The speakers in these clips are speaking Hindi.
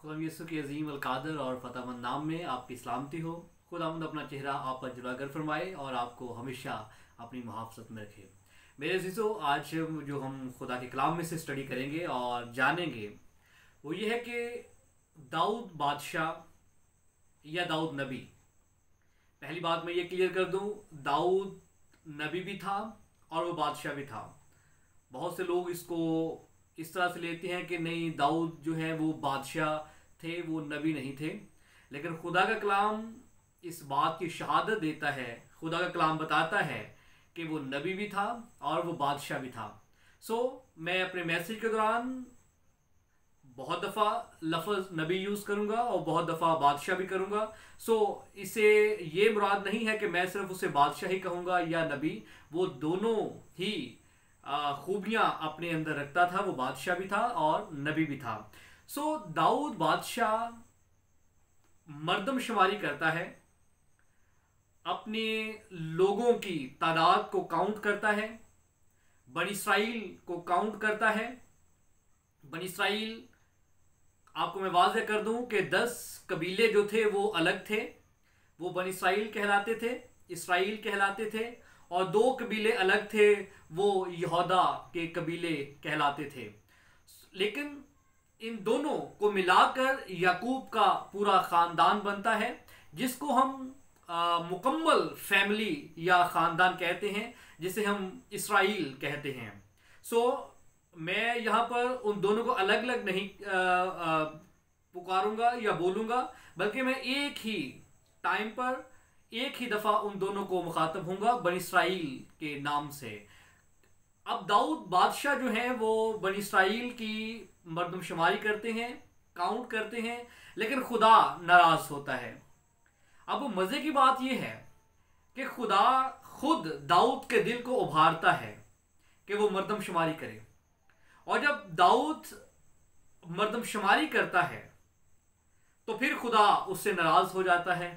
खुदाम यसु के अजीम अलकादर और फ़तेहमंद नाम में आपकी सलामती हो। खुदावंद अपना चेहरा आप पर जुलागर फरमाए और आपको हमेशा अपनी मुहाफ़ज़त में रखे। मेरे अजीज़ों, आज जो हम खुदा के कलाम में से स्टडी करेंगे और जानेंगे वो ये है कि दाऊद बादशाह या दाऊद नबी। पहली बात मैं ये क्लियर कर दूं, दाऊद नबी भी था और वो बादशाह भी था। बहुत से लोग इसको इस तरह से लेते हैं कि नहीं, दाऊद जो है वो बादशाह थे, वो नबी नहीं थे। लेकिन खुदा का कलाम इस बात की शहादत देता है, खुदा का कलाम बताता है कि वो नबी भी था और वो बादशाह भी था। मैं अपने मैसेज के दौरान बहुत दफ़ा लफ्ज़ नबी यूज़ करूँगा और बहुत दफ़ा बादशाह भी करूँगा। इसे ये मुराद नहीं है कि मैं सिर्फ उसे बादशाह ही कहूँगा या नबी। वो दोनों ही खूबियाँ अपने अंदर रखता था, वो बादशाह भी था और नबी भी था। दाऊद बादशाह मर्दमशुमारी करता है, अपने लोगों की तादाद को काउंट करता है, बनी इसराइल को काउंट करता है। बनी इसराइल, आपको मैं वाज़ेह कर दूं कि 10 कबीले जो थे वो अलग थे, वो बनी इसराइल कहलाते थे, इसराइल कहलाते थे। और 2 कबीले अलग थे, वो यहूदा के कबीले कहलाते थे। लेकिन इन दोनों को मिलाकर याकूब का पूरा ख़ानदान बनता है, जिसको हम मुकम्मल फैमिली या ख़ानदान कहते हैं, जिसे हम इसराइल कहते हैं। मैं यहाँ पर उन दोनों को अलग अलग नहीं पुकारूंगा या बोलूँगा, बल्कि मैं एक ही टाइम पर एक ही दफ़ा उन दोनों को मुखातब हूँगा बनी इसराइल के नाम से। अब दाऊद बादशाह जो हैं वो बनी इसराइल की मर्दमशुमारी करते हैं, काउंट करते हैं, लेकिन खुदा नाराज़ होता है। अब मज़े की बात यह है कि खुदा खुद दाऊद के दिल को उभारता है कि वो मर्दमशुमारी करे। और जब दाऊद मर्दमशुमारी करता है तो फिर खुदा उससे नाराज़ हो जाता है,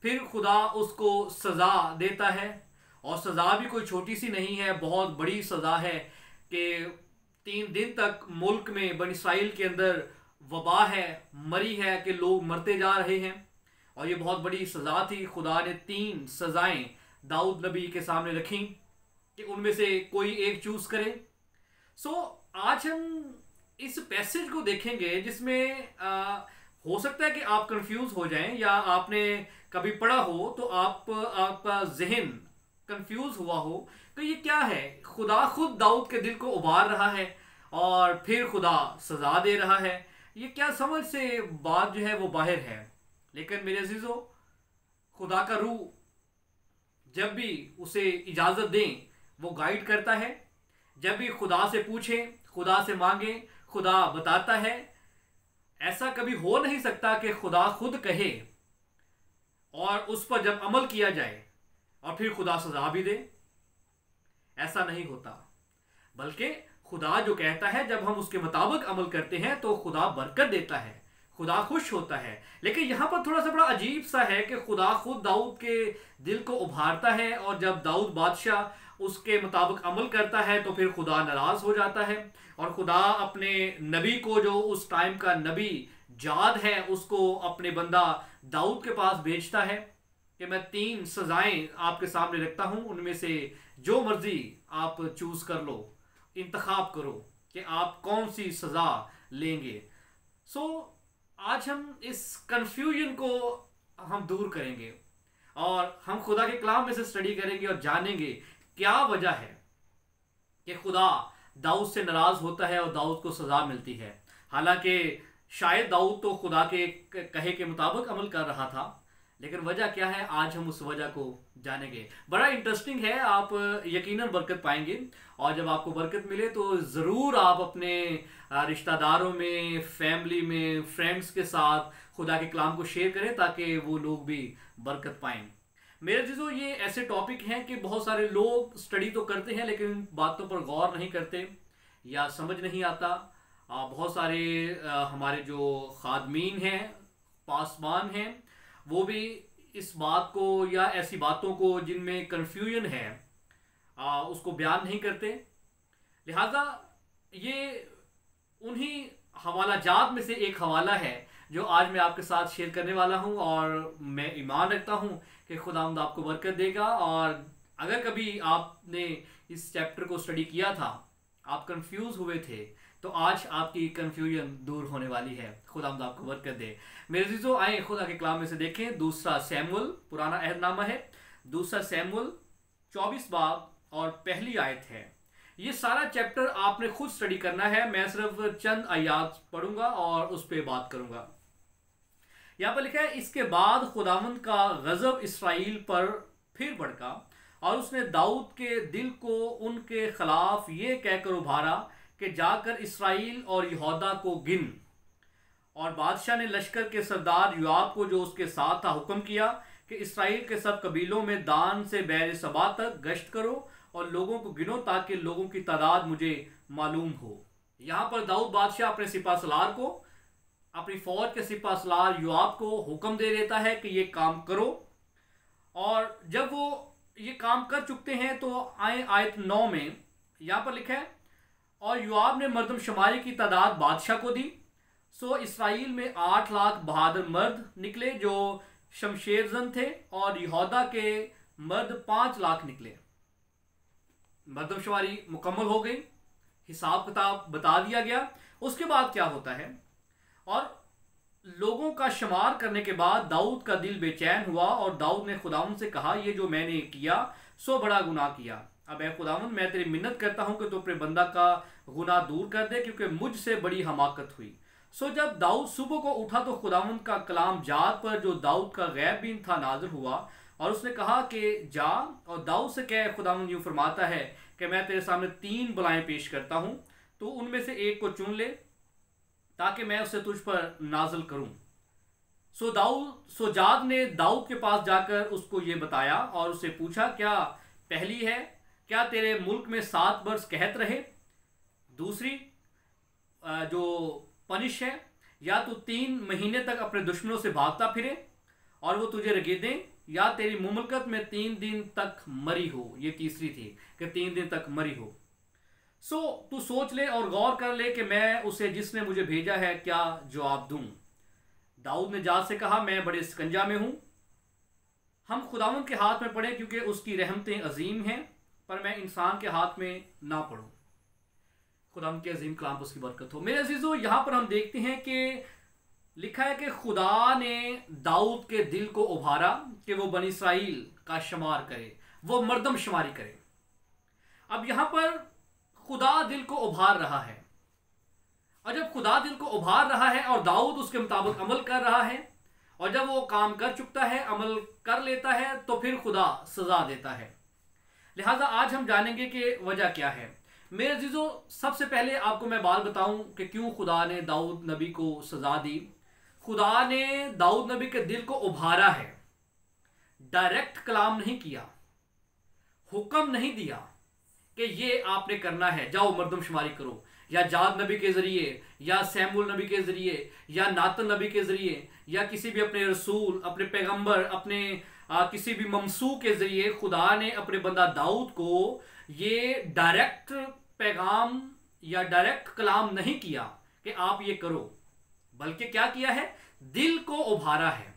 फिर खुदा उसको सज़ा देता है। और सज़ा भी कोई छोटी सी नहीं है, बहुत बड़ी सज़ा है कि 3 दिन तक मुल्क में बनी इसराइल के अंदर वबा है, मरी है, कि लोग मरते जा रहे हैं। और ये बहुत बड़ी सज़ा थी। खुदा ने 3 सज़ाएं दाऊद नबी के सामने रखी कि उनमें से कोई एक चूज़ करे। आज हम इस पैसेज को देखेंगे जिसमें हो सकता है कि आप कंफ्यूज हो जाएं, या आपने कभी पढ़ा हो तो आपका जहन कंफ्यूज हुआ हो कि ये क्या है। खुदा खुद दाऊद के दिल को उबार रहा है और फिर खुदा सजा दे रहा है। ये क्या समझ से बात जो है वो बाहर है। लेकिन मेरे अजीजों, खुदा का रूह जब भी उसे इजाज़त दें वो गाइड करता है। जब भी खुदा से पूछें, खुदा से मांगे, खुदा बताता है। ऐसा कभी हो नहीं सकता कि खुदा खुद कहे और उस पर जब अमल किया जाए और फिर खुदा सजा भी दे। ऐसा नहीं होता, बल्कि खुदा जो कहता है, जब हम उसके मुताबिक अमल करते हैं तो खुदा बरकत देता है, खुदा खुश होता है। लेकिन यहाँ पर थोड़ा सा बड़ा अजीब सा है कि खुदा खुद दाऊद के दिल को उभारता है और जब दाऊद बादशाह उसके मुताबिक अमल करता है तो फिर खुदा नाराज़ हो जाता है। और खुदा अपने नबी को, जो उस टाइम का नबी जाद है, उसको अपने बंदा दाऊद के पास भेजता है कि मैं 3 सज़ाएं आपके सामने रखता हूँ, उनमें से जो मर्जी आप चूज़ कर लो, इंतखाब करो कि आप कौन सी सज़ा लेंगे। आज हम इस कन्फ्यूजन को हम दूर करेंगे और हम खुदा के कलाम में से स्टडी करेंगे और जानेंगे क्या वजह है कि खुदा दाऊद से नाराज़ होता है और दाऊद को सज़ा मिलती है। हालांकि शायद दाऊद तो खुदा के कहे के मुताबिक अमल कर रहा था, लेकिन वजह क्या है, आज हम उस वजह को जानेंगे। बड़ा इंटरेस्टिंग है, आप यकीनन बरकत पाएंगे। और जब आपको बरकत मिले तो ज़रूर आप अपने रिश्तेदारों में, फैमिली में, फ्रेंड्स के साथ खुदा के कलाम को शेयर करें ताकि वो लोग भी बरकत पाएं। मेरे चीज़ों, ये ऐसे टॉपिक हैं कि बहुत सारे लोग स्टडी तो करते हैं लेकिन बातों पर गौर नहीं करते या समझ नहीं आता। बहुत सारे हमारे जो खादमीन हैं, पासबान हैं, वो भी इस बात को या ऐसी बातों को जिनमें कन्फ्यूजन है उसको बयान नहीं करते। लिहाजा ये उन्हीं हवाला जात में से एक हवाला है जो आज मैं आपके साथ शेयर करने वाला हूँ, और मैं ईमान रखता हूँ कि खुदावंद आपको बरकत देगा। और अगर कभी आपने इस चैप्टर को स्टडी किया था, आप कंफ्यूज हुए थे, तो आज आपकी कंफ्यूजन दूर होने वाली है। खुदावंद आपको बरकत दे। मेरे अजीजों, आए खुदा के कलाम में से देखें दूसरा सैमुअल, पुराना अहदनामा है, दूसरा सैमुअल 24 बाब और पहली आयत है। ये सारा चैप्टर आपने खुद स्टडी करना है, मैं सिर्फ चंद आयात पढ़ूंगा और उस पर बात करूंगा। यहाँ पर लिखा है, इसके बाद खुदावंद का गजब इसराइल पर फिर भड़का और उसने दाऊद के दिल को उनके खिलाफ ये कहकर उभारा कि जाकर इसराइल और यहूदा को गिन। और बादशाह ने लश्कर के सरदार योआब को, जो उसके साथ था, हुक्म किया कि इसराइल के सब कबीलों में दान से बैर सबा तक गश्त करो और लोगों को गिनो, ताकि लोगों की तादाद मुझे मालूम हो। यहाँ पर दाऊद बादशाह अपने सिपा सलार को, अपनी फौज के सिपा सलार योआब को हुक्म दे देता है कि ये काम करो। और जब वो ये काम कर चुकते हैं तो आए आयत 9 में यहाँ पर लिखा है, और योआब ने मर्दमशुमारी की तादाद बादशाह को दी। सो इसराइल में 8 लाख बहादुर मर्द निकले जो शमशेरजन थे, और यहूदा के मर्द 5 लाख निकले। मर्दमशुमारी मुकम्मल हो गई, हिसाब किताब बता दिया गया। उसके बाद क्या होता है, और लोगों का शुमार करने के बाद दाऊद का दिल बेचैन हुआ और दाऊद ने खुदावंद से कहा, ये जो मैंने किया सो बड़ा गुनाह किया। अब ऐ खुदावंद, मैं तेरी मिन्नत करता हूं कि तू अपने बंदा का गुनाह दूर कर दे, क्योंकि मुझसे बड़ी हमाकत हुई। सो जब दाऊद सुबह को उठा तो खुदावंद का कलाम जाद पर, जो दाऊद का गैब बीन था, नाज़िल हुआ। और उसने कहा कि जा और दाऊद से कह, खुदावंद यूँ फरमाता है कि मैं तेरे सामने 3 बलाएं पेश करता हूँ, तो उनमें से एक को चुन ले ताकि मैं उसे तुझ पर नाजल करूं। सो जाद ने दाऊद के पास जाकर उसको ये बताया और उससे पूछा, क्या पहली है, क्या तेरे मुल्क में 7 वर्ष कहत रहे? दूसरी जो पनिश है, या तू 3 महीने तक अपने दुश्मनों से भागता फिरे और वो तुझे रगेदें, या तेरी मुमलकत में 3 दिन तक मरी हो। ये तीसरी थी कि 3 दिन तक मरी हो। तू सोच ले और गौर कर ले कि मैं उसे जिसने मुझे भेजा है क्या जवाब दूं। दाऊद ने जाद से कहा, मैं बड़े सिकंजा में हूं, हम खुदावंद के हाथ में पड़े, क्योंकि उसकी रहमतें अजीम हैं, पर मैं इंसान के हाथ में ना पड़ूं। खुदावंद के अजीम कलाम पर उसकी बरकत हो। मेरे अजीजों, यहां पर हम देखते हैं कि लिखा है कि खुदा ने दाऊद के दिल को उभारा कि वो बनी इसराइल का शुमार करे, वो मर्दमशुमारी करे। अब यहां पर खुदा दिल को उभार रहा है, और जब खुदा दिल को उभार रहा है और दाऊद उसके मुताबिक अमल कर रहा है, और जब वो काम कर चुकता है, अमल कर लेता है, तो फिर खुदा सजा देता है। लिहाजा आज हम जानेंगे कि वजह क्या है। मेरे अजीजों, सबसे पहले आपको मैं बात बताऊं कि क्यों खुदा ने दाऊद नबी को सजा दी। खुदा ने दाऊद नबी के दिल को उभारा है, डायरेक्ट कलाम नहीं किया, हुक्म नहीं दिया कि ये आपने करना है, जाओ मर्दमशुमारी करो, या जाद नबी के जरिए, या सैमुअल नबी के जरिए, या नातन नबी के जरिए, या किसी भी अपने रसूल, अपने पैगंबर, अपने किसी भी ममसू के जरिए खुदा ने अपने बंदा दाऊद को ये डायरेक्ट पैगाम या डायरेक्ट कलाम नहीं किया कि आप ये करो, बल्कि क्या किया है, दिल को उभारा है।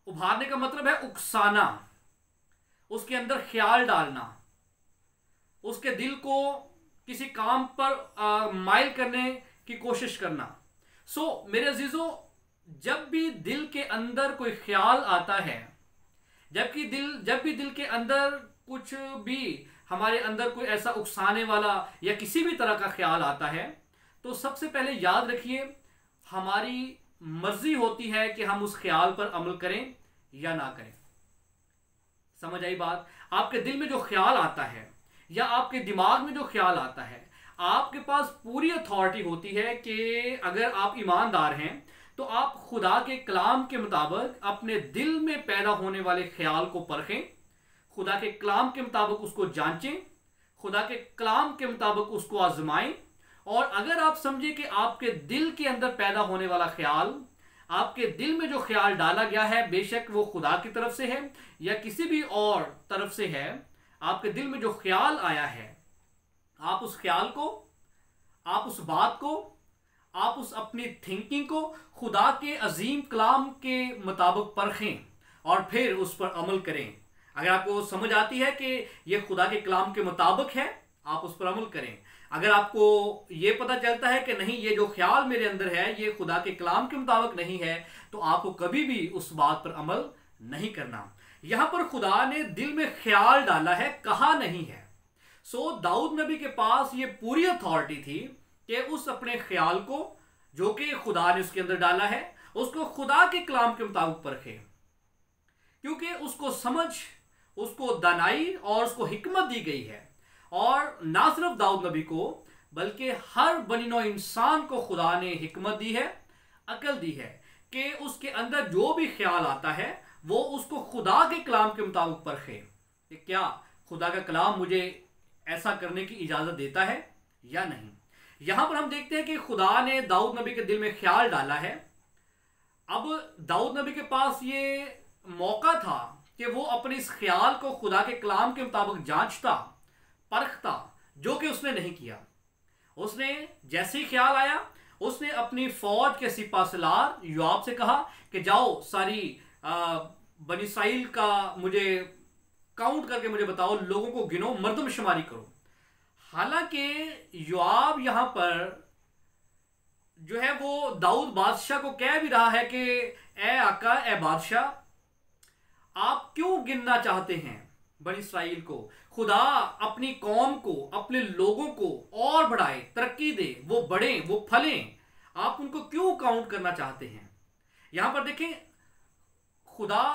उभारने का मतलब है उकसाना, उसके अंदर ख्याल डालना, उसके दिल को किसी काम पर माइल करने की कोशिश करना। मेरे अजीजों, जब भी दिल के अंदर कोई ख्याल आता है, जब भी दिल के अंदर कुछ भी हमारे अंदर कोई ऐसा उकसाने वाला या किसी भी तरह का ख्याल आता है, तो सबसे पहले याद रखिए, हमारी मर्जी होती है कि हम उस ख्याल पर अमल करें या ना करें। समझ आई बात? आपके दिल में जो ख्याल आता है या आपके दिमाग में जो ख्याल आता है, आपके पास पूरी अथॉरिटी होती है कि अगर आप ईमानदार हैं तो आप खुदा के कलाम के मुताबिक अपने दिल में पैदा होने वाले ख्याल को परखें, खुदा के कलाम के मुताबिक उसको जांचें, खुदा के कलाम के मुताबिक उसको आजमाएं। और अगर आप समझें कि आपके दिल के अंदर पैदा होने वाला ख्याल, आपके दिल में जो ख्याल डाला गया है, बेशक वो खुदा की तरफ से है या किसी भी और तरफ से है, आपके दिल में जो ख्याल आया है, आप उस ख्याल को, आप उस बात को, आप उस अपनी थिंकिंग को खुदा के अजीम कलाम के मुताबिक परखें और फिर उस पर अमल करें। अगर आपको समझ आती है कि यह खुदा के कलाम के मुताबिक है, आप उस पर अमल करें। अगर आपको ये पता चलता है कि नहीं, ये जो ख्याल मेरे अंदर है ये खुदा के कलाम के मुताबिक नहीं है, तो आपको कभी भी उस बात पर अमल नहीं करना। यहां पर खुदा ने दिल में ख्याल डाला है, कहा नहीं है। सो दाऊद नबी के पास ये पूरी अथॉरिटी थी कि उस अपने ख्याल को जो कि खुदा ने उसके अंदर डाला है, उसको खुदा के कलाम के मुताबिक परखे, क्योंकि उसको समझ, उसको दानाई और उसको हिकमत दी गई है। और ना सिर्फ दाऊद नबी को बल्कि हर बनी नौ इंसान को खुदा ने हिकमत दी है, अकल दी है कि उसके अंदर जो भी ख्याल आता है वो उसको खुदा के कलाम के मुताबिक परखे कि क्या खुदा का कलाम मुझे ऐसा करने की इजाजत देता है या नहीं। यहां पर हम देखते हैं कि खुदा ने दाऊद नबी के दिल में ख्याल डाला है। अब दाऊद नबी के पास ये मौका था कि वो अपने इस ख्याल को खुदा के कलाम के मुताबिक जांचता, परखता, जो कि उसने नहीं किया। उसने जैसे ही ख्याल आया, उसने अपनी फौज के सिपा सलार योआब से कहा कि जाओ सारी बनी इस्राइल का मुझे काउंट करके मुझे बताओ, लोगों को गिनो, मर्दमशुमारी करो। हालांकि योआब यहां पर जो है वो दाऊद बादशाह को कह भी रहा है कि ए आका, ए बादशाह, आप क्यों गिनना चाहते हैं बनी इस्राइल को? खुदा अपनी कौम को, अपने लोगों को और बढ़ाए, तरक्की दे, वो बढ़े, वो फलें, आप उनको क्यों काउंट करना चाहते हैं? यहां पर देखें, खुदा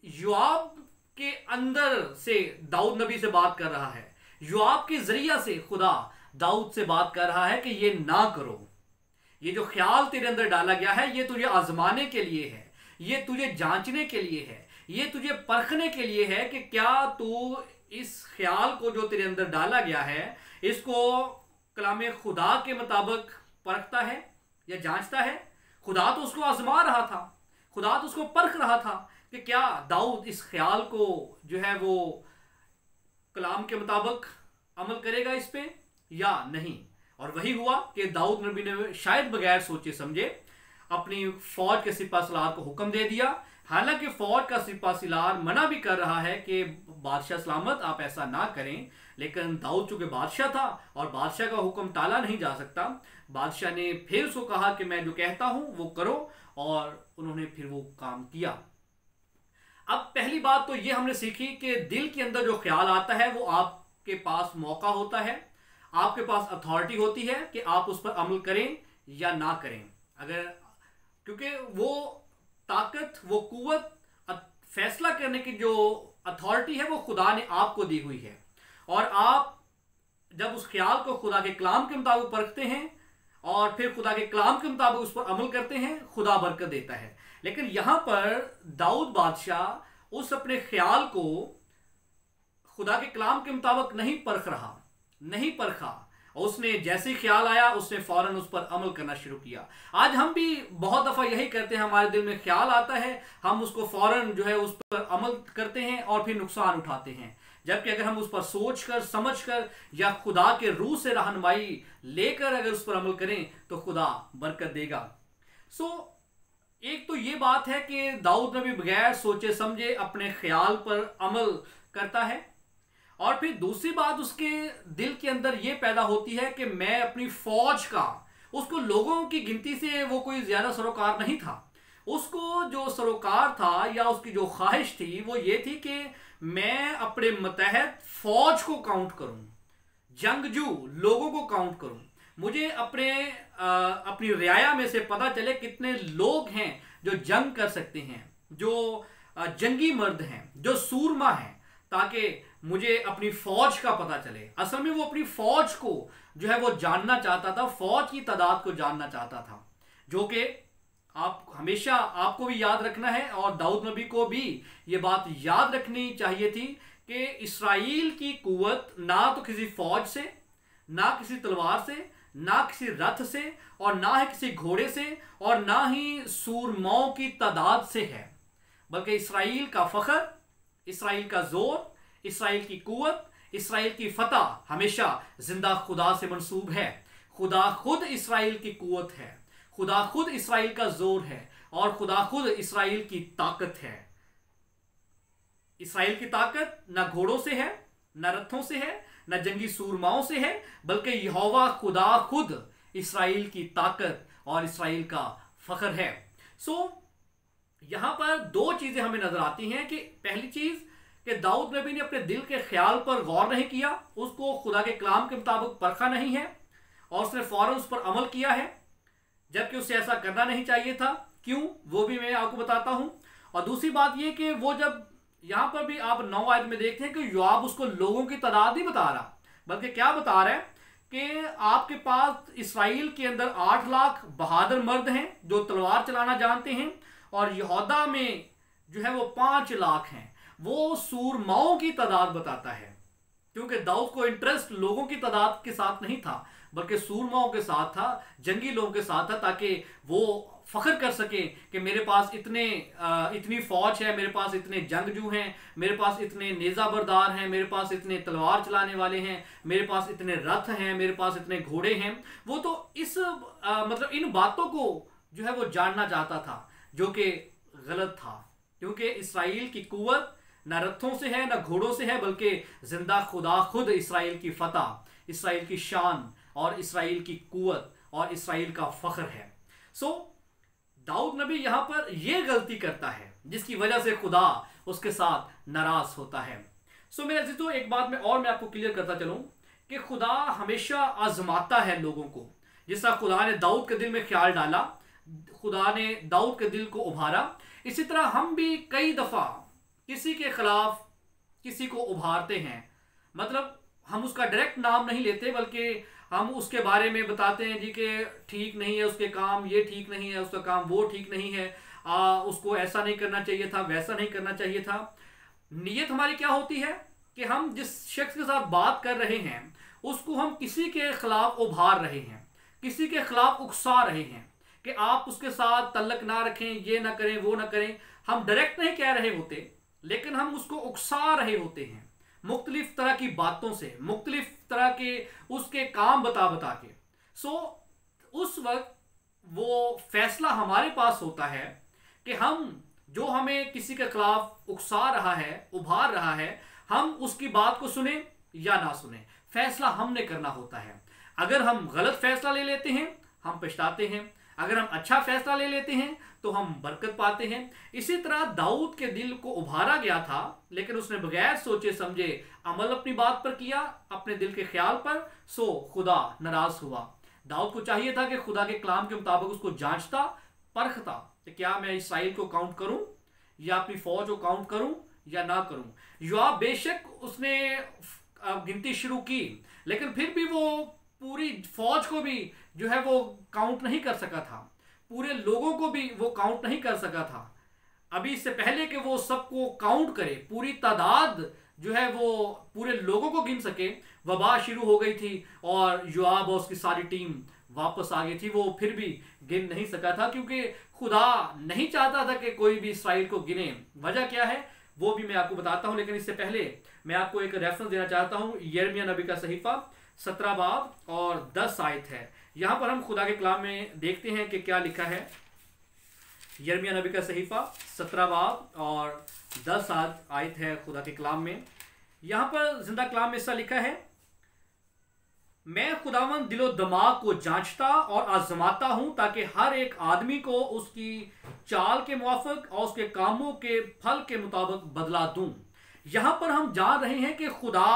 योआब के अंदर से दाऊद नबी से बात कर रहा है। योआब के जरिया से खुदा दाऊद से बात कर रहा है कि ये ना करो, ये जो ख्याल तेरे अंदर डाला गया है ये तुझे आजमाने के लिए है, ये तुझे जांचने के लिए है, ये तुझे परखने के लिए है कि क्या तू इस ख्याल को जो तेरे अंदर डाला गया है इसको कलाम खुदा के मुताबिक परखता है या जांचता है। खुदा तो उसको आजमा रहा था, खुदा तो उसको परख रहा था कि क्या दाऊद इस ख्याल को जो है वो कलाम के मुताबिक अमल करेगा इस पे या नहीं। और वही हुआ कि दाऊद नबी ने शायद बगैर सोचे समझे अपनी फौज के सिपा सलार को हुक्म दे दिया। हालांकि फौज का सिपा सलार मना भी कर रहा है कि बादशाह सलामत, आप ऐसा ना करें, लेकिन दाऊद चूंकि बादशाह था और बादशाह का हुक्म टाला नहीं जा सकता, बादशाह ने फिर उसको कहा कि मैं जो कहता हूं वो करो, और उन्होंने फिर वो काम किया। अब पहली बात तो ये हमने सीखी कि दिल के अंदर जो ख्याल आता है वो आपके पास मौका होता है, आपके पास अथॉरिटी होती है कि आप उस पर अमल करें या ना करें। अगर क्योंकि वो ताकत, वो कुव्वत, फैसला करने की जो अथॉरिटी है वो खुदा ने आपको दी हुई है, और आप जब उस ख्याल को खुदा के कलाम के मुताबिक परखते हैं और फिर खुदा के कलाम के मुताबिक उस पर अमल करते हैं, खुदा बरकत देता है। लेकिन यहां पर दाऊद बादशाह उस अपने ख्याल को खुदा के कलाम के मुताबिक नहीं परखा। उसने जैसे ही ख्याल आया उसने फौरन उस पर अमल करना शुरू किया। आज हम भी बहुत दफा यही करते हैं, हमारे दिल में ख्याल आता है, हम उसको फौरन जो है उस पर अमल करते हैं और फिर नुकसान उठाते हैं। जबकि अगर हम उस पर सोचकर, समझकर या खुदा के रूह से रहनुमाई लेकर अगर उस पर अमल करें तो खुदा बरकत देगा। एक तो ये बात है कि दाऊद नबी बगैर सोचे समझे अपने ख्याल पर अमल करता है, और फिर दूसरी बात उसके दिल के अंदर ये पैदा होती है कि मैं अपनी फौज का, उसको लोगों की गिनती से वो कोई ज्यादा सरोकार नहीं था। उसको जो सरोकार था या उसकी जो ख्वाहिश थी वो ये थी कि मैं अपने मतहत फौज को काउंट करूं, जंगजू लोगों को काउंट करूं, मुझे अपनी रियाया में से पता चले कितने लोग हैं जो जंग कर सकते हैं, जो जंगी मर्द हैं, जो सूरमा हैं, ताकि मुझे अपनी फौज का पता चले। असल में वो अपनी फौज को जो है वो जानना चाहता था, फौज की तादाद को जानना चाहता था, जो कि आप हमेशा आपको भी याद रखना है और दाऊद नबी को भी ये बात याद रखनी चाहिए थी कि इस्राइल की कुव्वत ना तो किसी फौज से, ना किसी तलवार से, ना किसी रथ से, और ना ही किसी घोड़े से, और ना ही सूरमाओं की तादाद से है, बल्कि इस्राइल का फख्र, इस्राइल का जोर, इस्राइल की कुव्वत, इस्राइल की फतह हमेशा जिंदा खुदा से मंसूब है। खुदा खुद इसराइल की कुव्वत है, खुदा खुद इसराइल का जोर है, और खुदा खुद इसराइल की ताकत है। इसराइल की ताकत न घोड़ों से है, न रथों से है, न जंगी सूरमाओं से है, बल्कि यहोवा खुदा खुद इसराइल की ताकत और इसराइल का फख्र है। यहां पर दो चीजें हमें नजर आती हैं कि पहली चीज कि दाऊद नबी ने अपने दिल के ख्याल पर गौर नहीं किया, उसको खुदा के कलाम के मुताबिक परखा नहीं है, और उसने फौरन उस पर अमल किया है, जबकि उसे ऐसा करना नहीं चाहिए था। क्यों, वो भी मैं आपको बताता हूं। और दूसरी बात यह कि वो जब यहां पर भी आप 9 आयत में देखते हैं कि योआब उसको लोगों की तादाद नहीं बता रहा, बल्कि क्या बता रहा है कि आपके पास इसराइल के अंदर 8 लाख बहादुर मर्द हैं जो तलवार चलाना जानते हैं, और यहूदा में जो है वो 5 लाख हैं। वो सूरमाओं की तादाद बताता है, क्योंकि दाऊद को इंटरेस्ट लोगों की तादाद के साथ नहीं था, बल्कि सूरमाओं के साथ था, जंगी लोगों के साथ था, ताकि वो फख्र कर सके कि मेरे पास इतनी फौज है, मेरे पास इतने जंगजू हैं, मेरे पास इतने नेजा बरदार हैं, मेरे पास इतने तलवार चलाने वाले हैं, मेरे पास इतने रथ हैं, मेरे पास इतने घोड़े हैं। वो तो इस मतलब इन बातों को जो है वो जानना चाहता था, जो कि गलत था, क्योंकि इसराइल की कुव्वत न रथों से है, न घोड़ों से है, बल्कि जिंदा खुदा खुद इसराइल की फतह, इसराइल की शान और इसराइल की कुव्वत और इसराइल का फख्र है। दाऊद नबी यहां पर यह गलती करता है जिसकी वजह से खुदा उसके साथ नाराज होता है। मेरे अजीजों, एक बात मैं आपको क्लियर करता चलूं कि खुदा हमेशा आजमाता है लोगों को। जिस तरह खुदा ने दाऊद के दिल में ख्याल डाला, खुदा ने दाऊद के दिल को उभारा, इसी तरह हम भी कई दफा किसी के खिलाफ किसी को उभारते हैं। मतलब हम उसका डायरेक्ट नाम नहीं लेते, बल्कि हम उसके बारे में बताते हैं जी कि ठीक नहीं है उसके काम, ये ठीक नहीं है उसका काम, वो ठीक नहीं है, उसको ऐसा नहीं करना चाहिए था, वैसा नहीं करना चाहिए था। नीयत हमारी क्या होती है कि हम जिस शख्स के साथ बात कर रहे हैं उसको हम किसी के खिलाफ उभार रहे हैं, किसी के खिलाफ उकसा रहे हैं कि आप उसके साथ तल्लक ना रखें, ये ना करें, वो ना करें। हम डायरेक्ट नहीं कह रहे होते, लेकिन हम उसको उकसा रहे होते हैं मुख्तलिफ तरह की बातों से, मुख्तलिफ तरह के उसके काम बता के। उस वक्त वो फैसला हमारे पास होता है कि हम जो हमें किसी के खिलाफ उकसा रहा है, उभार रहा है, हम उसकी बात को सुने या ना सुने, फैसला हमने करना होता है। अगर हम गलत फैसला ले लेते हैं हम पछताते हैं, अगर हम अच्छा फैसला ले लेते हैं तो हम बरकत पाते हैं। इसी तरह दाऊद के दिल को उभारा गया था, लेकिन उसने बगैर सोचे समझे अमल अपनी बात पर किया, अपने दिल के ख्याल पर। खुदा नाराज हुआ। दाऊद को चाहिए था कि खुदा के कलाम के मुताबिक उसको जांचता, परखता कि क्या मैं इसराइल को काउंट करूं या अपनी फौज को काउंट करूं या ना करूं। योआब बेशक उसने गिनती शुरू की, लेकिन फिर भी वो पूरी फौज को भी जो है वो काउंट नहीं कर सका था, पूरे लोगों को भी वो काउंट नहीं कर सका था। अभी इससे पहले कि वो सबको काउंट करे, पूरी तादाद जो है वो पूरे लोगों को गिन सके, वबा शुरू हो गई थी और योआब और उसकी सारी टीम वापस आ गई थी। वो फिर भी गिन नहीं सका था, क्योंकि खुदा नहीं चाहता था कि कोई भी इसराइल को गिने। वजह क्या है वो भी मैं आपको बताता हूं, लेकिन इससे पहले मैं आपको एक रेफरेंस देना चाहता हूं। यिर्मयाह नबी का सहीफा 17 बाब और 10 आयत है। यहां पर हम खुदा के कलाम में देखते हैं कि क्या लिखा है। यिर्मयाह नबी का सहीफा 17 बाब और 10 आयत है खुदा के कलाम में। यहां पर जिंदा कलाम में ऐसा लिखा है, मैं खुदावंद दिलो दिमाग को जांचता और आजमाता हूं ताकि हर एक आदमी को उसकी चाल के मुआफिक और उसके कामों के फल के मुताबिक बदला दूं। यहां पर हम जान रहे हैं कि खुदा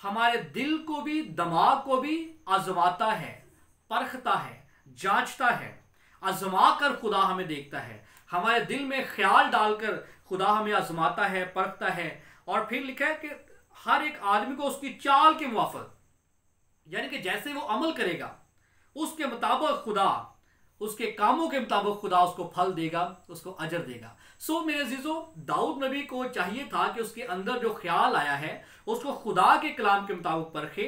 हमारे दिल को भी दिमाग को भी आजमाता है, परखता है, जांचता है। आजमा कर खुदा हमें देखता है, हमारे दिल में ख्याल डालकर खुदा हमें आजमाता है, परखता है। और फिर लिखा है कि हर एक आदमी को उसकी चाल के मुआफिक, यानी कि जैसे वो अमल करेगा उसके मुताबिक खुदा, उसके कामों के मुताबिक खुदा उसको फल देगा, उसको अजर देगा। मेरे अजीजों, दाऊद नबी को चाहिए था कि उसके अंदर जो ख्याल आया है उसको खुदा के कलाम के मुताबिक परखे,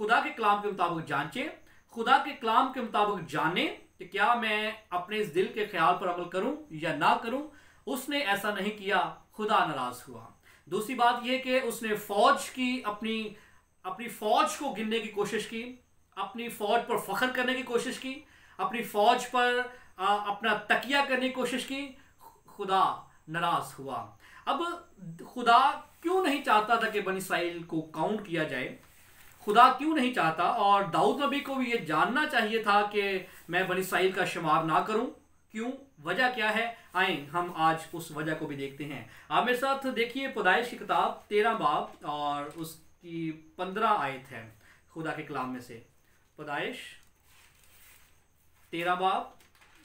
खुदा के कलाम के मुताबिक जांचे, खुदा के कलाम के मुताबिक जाने कि क्या मैं अपने इस दिल के ख्याल पर अमल करूं या ना करूं। उसने ऐसा नहीं किया, खुदा नाराज हुआ। दूसरी बात यह कि उसने फौज की अपनी फौज को गिनने की कोशिश की, अपनी फौज पर फख्र करने की कोशिश की, अपनी फौज पर अपना तकिया करने की कोशिश की। खुदा नाराज हुआ। अब खुदा क्यों नहीं चाहता था कि बनी इस्राइल को काउंट किया जाए? खुदा क्यों नहीं चाहता? और दाऊद नबी को भी ये जानना चाहिए था कि मैं बनी इस्राइल का शुमार ना करूं। क्यों? वजह क्या है? आए हम आज उस वजह को भी देखते हैं। आप मेरे साथ देखिए पैदाइश की किताब 13 बाब और उसकी 15 आयत है खुदा के कलाम में से। पैदाइश 13 बाब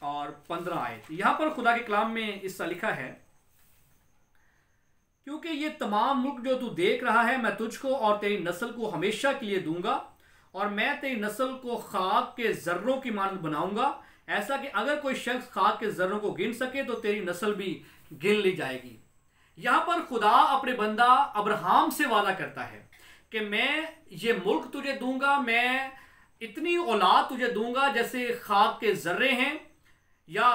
और 15 आयत। यहां पर खुदा के कलाम में इसका लिखा है, क्योंकि ये तमाम मुल्क जो तू देख रहा है मैं तुझको और तेरी नस्ल को हमेशा के लिए दूंगा, और मैं तेरी नस्ल को खाक के जर्रों की मानद बनाऊंगा, ऐसा कि अगर कोई शख्स खाक के जर्रों को गिन सके तो तेरी नस्ल भी गिन ली जाएगी। यहां पर खुदा अपने बंदा अब्राहम से वादा करता है कि मैं ये मुल्क तुझे दूंगा, मैं इतनी औलाद तुझे दूंगा जैसे खाक के जर्रे हैं या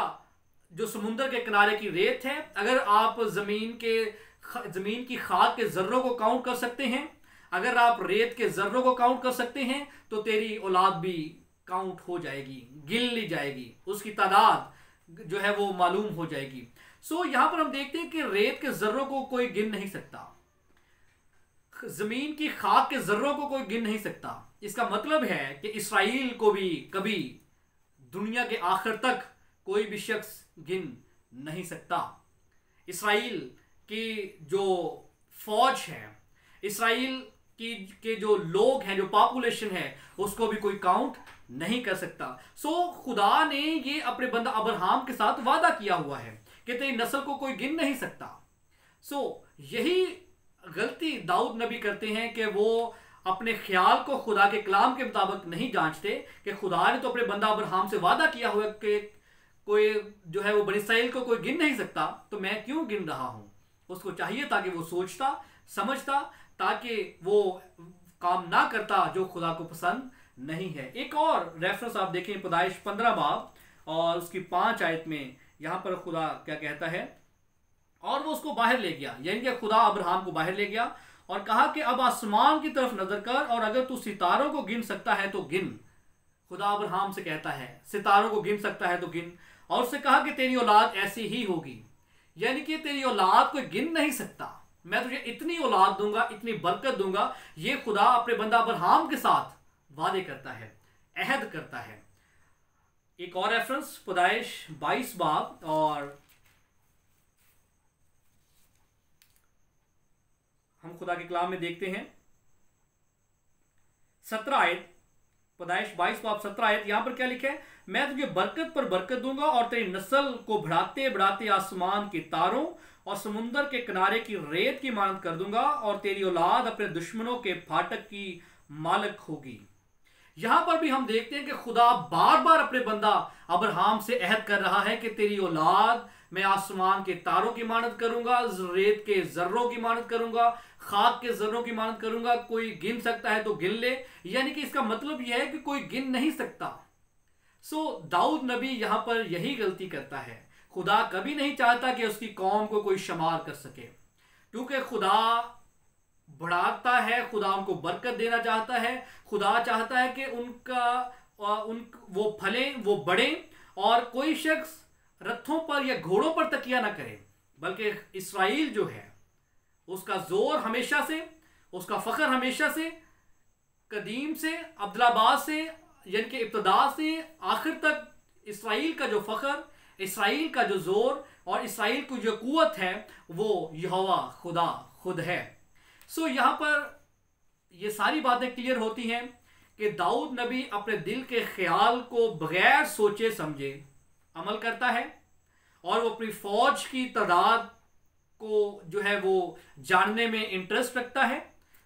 जो समुंदर के किनारे की रेत है। अगर आप जमीन की खाक के जर्रों को काउंट कर सकते हैं, अगर आप रेत के जर्रों को काउंट कर सकते हैं, तो तेरी औलाद भी काउंट हो जाएगी, गिन ली जाएगी, उसकी तादाद जो है वो मालूम हो जाएगी। सो यहां पर हम देखते हैं कि रेत के जर्रों को कोई गिन नहीं सकता, जमीन की खाक के जर्रों को कोई गिन नहीं सकता। इसका मतलब है कि इसराइल को भी कभी दुनिया के आखिर तक कोई भी शख्स गिन नहीं सकता। इसराइल की जो फौज है, इसराइल की के जो लोग हैं, जो पॉपुलेशन है, उसको भी कोई काउंट नहीं कर सकता। सो खुदा ने ये अपने बंदा अब्राहम के साथ वादा किया हुआ है कि तेरी नस्ल को कोई गिन नहीं सकता। सो यही गलती दाऊद नबी करते हैं कि वो अपने ख्याल को खुदा के कलाम के मुताबिक नहीं जांचते कि खुदा ने तो अपने बंदा अब्राहम से वादा किया हुआ कि कोई जो है वो बनी इस्राइल को कोई गिन नहीं सकता, तो मैं क्यों गिन रहा हूं। उसको चाहिए था कि वो सोचता समझता, ताकि वो काम ना करता जो खुदा को पसंद नहीं है। एक और रेफरेंस आप देखें पैदाइश 15 बाब और उसकी 5 आयत में। यहां पर खुदा क्या कहता है, और वो उसको बाहर ले गया, यानी कि खुदा अब्राहम को बाहर ले गया और कहा कि अब आसमान की तरफ नजर कर, और अगर तू सितारों को गिन सकता है तो गिन। खुदा अब्राहम से कहता है सितारों को गिन सकता है तो गिन, और उससे कहा कि तेरी औलाद ऐसी ही होगी, यानी कि तेरी औलाद कोई गिन नहीं सकता। मैं तुझे इतनी औलाद दूंगा, इतनी बरकत दूंगा। ये खुदा अपने बंदा अब्राहम के साथ वादे करता है, अहद करता है। एक और रेफरेंस पैदाइश 22 बाब और हम खुदा के कलाम में देखते हैं 17 आयत। पैदाइश 22 बाब 17 आयत। यहां पर क्या लिखा है, मैं तुझे बरकत पर बरकत दूंगा और तेरी नस्ल को बढ़ाते बढ़ाते आसमान के तारों और समुंदर के किनारे की रेत की मानद कर दूंगा, और तेरी औलाद अपने दुश्मनों के फाटक की मालिक होगी। यहां पर भी हम देखते हैं कि खुदा बार बार अपने बंदा अब्राहम से अहद कर रहा है कि तेरी औलाद मैं आसमान के तारों की मानद करूंगा, रेत के जर्रों की मानद करूंगा, खाक के जर्रों की मानद करूंगा। कोई गिन सकता है तो गिन ले, यानी कि इसका मतलब यह है कि कोई गिन नहीं सकता। सो दाऊद नबी यहां पर यही गलती करता है। खुदा कभी नहीं चाहता कि उसकी कौम को कोई शुमार कर सके, क्योंकि खुदा बढ़ाता है, खुदा उनको बरकत देना चाहता है। खुदा चाहता है कि वो फलें, वो बढ़ें, और कोई शख्स रथों पर या घोड़ों पर तकिया ना करे, बल्कि इसराइल जो है उसका जोर हमेशा से, उसका फख्र हमेशा से, कदीम से, अब्दुल्लाबाद से, यानी कि इब्तदा से आखिर तक इसराइल का जो फख्र, इसराइल का जो जोर और इसराइल की जो कुव्वत है, वो यहोवा खुदा खुद है। सो यहां पर ये सारी बातें क्लियर होती हैं कि दाऊद नबी अपने दिल के ख्याल को बगैर सोचे समझे अमल करता है, और वो अपनी फौज की तादाद को जो है वो जानने में इंटरेस्ट रखता है।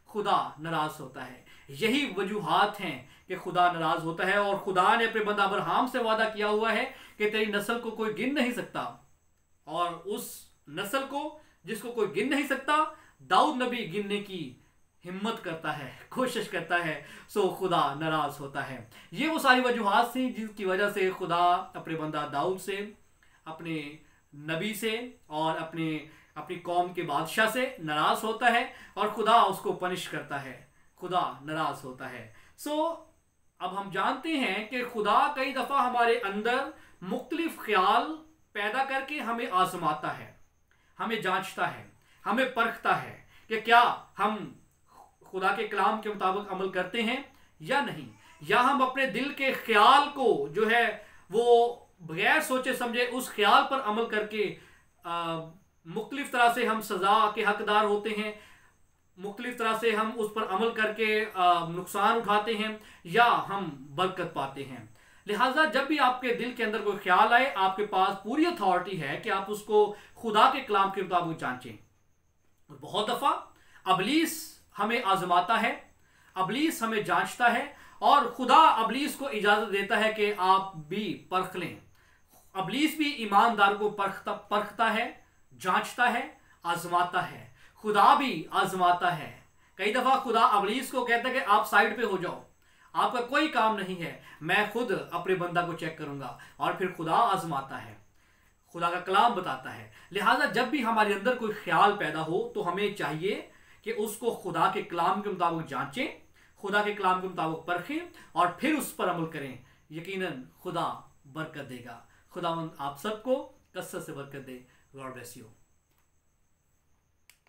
खुदा नाराज होता है। यही वजूहात हैं कि खुदा नाराज होता है, और खुदा ने अपने बंदा अब्राहम से वादा किया हुआ है कि तेरी नस्ल को कोई गिन नहीं सकता, और उस नस्ल को जिसको कोई गिन नहीं सकता दाऊद नबी गिनने की हिम्मत करता है, कोशिश करता है। सो खुदा नाराज होता है। ये वो सारी वजूहात थी जिसकी वजह से खुदा अपने बंदा दाऊद से, अपने नबी से और अपनी कौम के बादशाह से नाराज होता है, और खुदा उसको पनिश करता है, खुदा नाराज होता है। सो अब हम जानते हैं कि खुदा कई दफ़ा हमारे अंदर मुख्तलिफ ख्याल पैदा करके हमें आजमाता है, हमें जांचता है, हमें परखता है कि क्या हम खुदा के कलाम के मुताबिक अमल करते हैं या नहीं, या हम अपने दिल के ख्याल को जो है वो बगैर सोचे समझे उस ख्याल पर अमल करके मुख्तलिफ तरह से हम सज़ा के हकदार होते हैं, मुख्तलिफ तरह से हम उस पर अमल करके नुकसान उठाते हैं या हम बरकत पाते हैं। लिहाजा जब भी आपके दिल के अंदर कोई ख्याल आए, आपके पास पूरी अथॉरिटी है कि आप उसको खुदा के कलाम के मुताबिक जांचें। बहुत दफ़ा अबलीस हमें आजमाता है, अबलीस हमें जांचता है और खुदा अबलीस को इजाज़त देता है कि आप भी परख लें। अबलीस भी ईमानदार को परखता है, जांचता है, आजमाता है। खुदा भी आजमाता है। कई दफ़ा खुदा अबलीस को कहता है कि आप साइड पे हो जाओ, आपका कोई काम नहीं है, मैं खुद अपने बंदा को चेक करूंगा। और फिर खुदा आजमाता है, खुदा का कलाम बताता है। लिहाजा जब भी हमारे अंदर कोई ख्याल पैदा हो तो हमें चाहिए कि उसको खुदा के कलाम के मुताबिक जांचें, खुदा के कलाम के मुताबिक परखें और फिर उस पर अमल करें। यकीनन खुदा बरकत देगा। खुदावंद आप सबको कसरत से बरकत दे। God bless you.